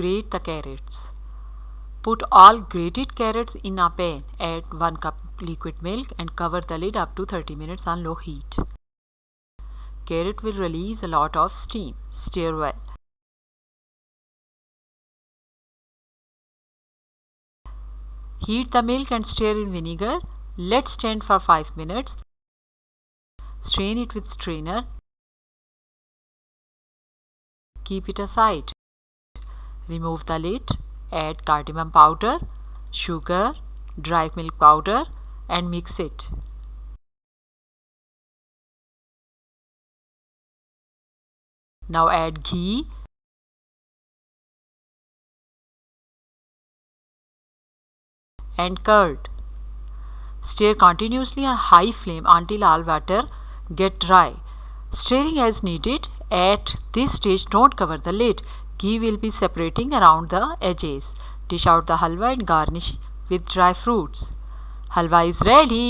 grate the carrots. Put all grated carrots in a pan. Add 1 cup liquid milk and cover the lid up to 30 minutes on low heat. Carrot will release a lot of steam. Stir well. Heat the milk and stir in vinegar. Let stand for 5 minutes. Strain it with strainer. Keep it aside. Remove the lid. Add cardamom powder, sugar, dry milk powder and mix it. Now add ghee and curd. Stir continuously on high flame until all water get dry. Stirring as needed. At this stage, don't cover the lid. Ghee will be separating around the edges. Dish out the halwa and garnish with dry fruits. Halwa is ready.